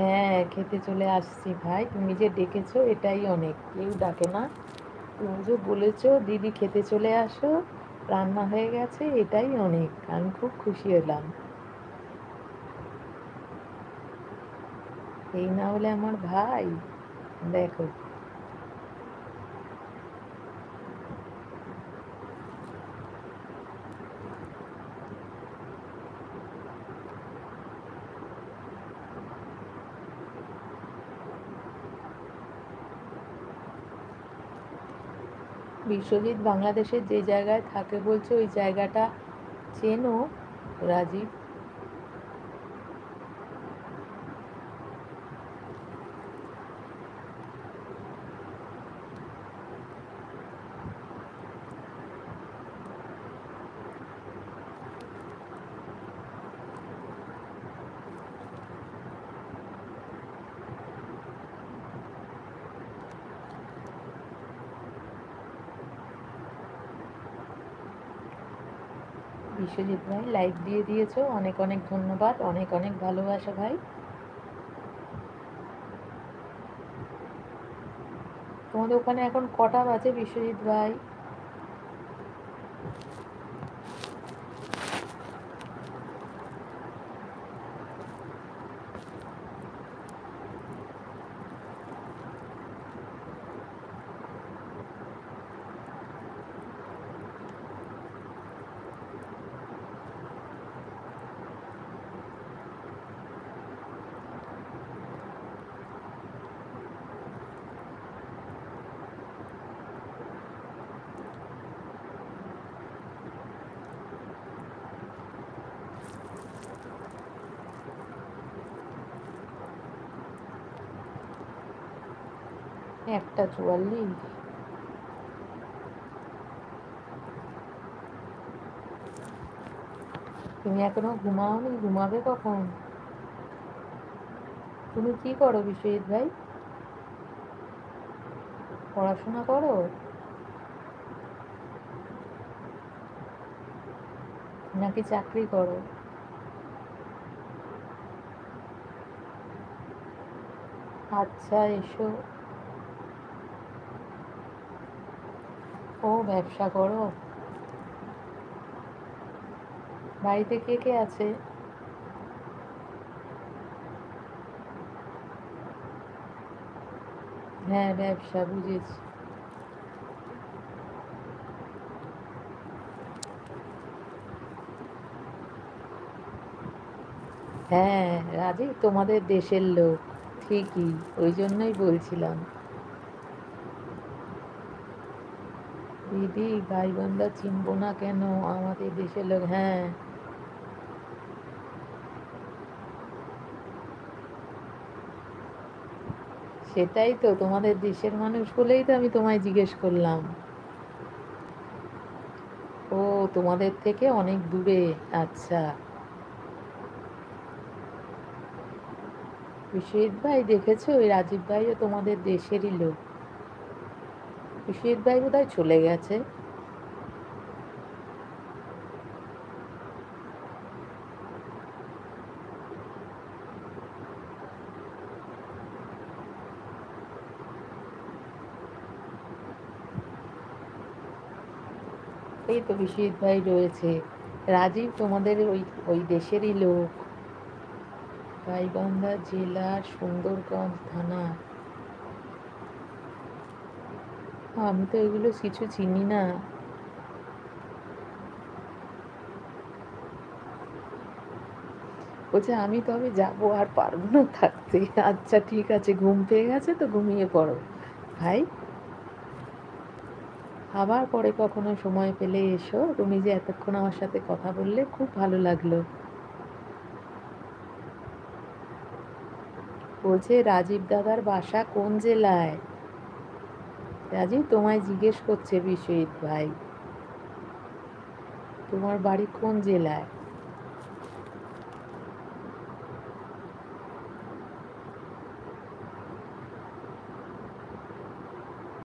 হ্যাঁ, খেতে চলে আসছি ভাই। তুমি যে ডেকেছো এটাই অনেক। কেউ ডাকে না। তুমি যে বলেছো দিদি খেতে চলে আসো, রান্না হয়ে গেছে, এটাই অনেক। আমি খুব খুশি হলাম। এই না হলে আমার ভাই। দেখো, বিশ্বজিৎ বাংলাদেশের যে জায়গায় থাকে বলছো ওই জায়গাটা চেনো রাজীব? বিশ্বজিৎ ভাই লাইক দিয়ে দিয়েছো, অনেক অনেক ধন্যবাদ, অনেক অনেক ভালোবাসা ভাই। তোমাদের ওখানে এখন কটা বাজে বিশ্বজিৎ ভাই? একটা 44। তুমি এখনো ঘুমাওনি? ঘুমাবে কখন? তুমি কি করো বিশ্বজিৎ ভাই? পড়াশোনা করো নাকি চাকরি করো? আচ্ছা, এসো। ও, ব্যবসা করো। বাড়িতে কে কে আছে? হ্যাঁ, ব্যবসা বুঝেছি। হ্যাঁ, রাজীব তোমাদের দেশের লোক। ঠিকই, ওই জন্যই বলছিলাম। দিদি ভাই বোনরা চিনবো না কেন? আমাদের দেশের লোক, হ্যাঁ। সেটাই তো, তোমাদের দেশের মানুষ বলেই তো আমি তোমায় জিজ্ঞেস করলাম। ও, তোমাদের থেকে অনেক দূরে। আচ্ছা। বিশ্বজিৎ ভাই দেখেছো, ওই রাজীব ভাইও তোমাদের দেশেরই লোক। বিশ্বজিৎ ভাই বোধহয় চলে গেছে। এই তো বিশ্বজিৎ ভাই রয়েছে। রাজীব তোমাদের ওই ওই দেশেরই লোক। গাইবান্ধা জেলার সুন্দরগঞ্জ থানা। আমি তো এগুলো কিছু চিনি না। বলছে আমি তবে যাবো, আর পারবো না থাকতে। আচ্ছা ঠিক আছে, ঘুম পেয়ে গেছে তো ঘুমিয়ে পড়ো ভাই। আবার পরে কখনো সময় পেলে এসো। তুমি যে এতক্ষণ আমার সাথে কথা বললে, খুব ভালো লাগলো। বলছে রাজীব দাদার বাসা কোন জেলায়? রাজীব তোমায় জিজ্ঞেস করছে বিশ্বজিৎ ভাই, তোমার বাড়ি কোন জেলায়?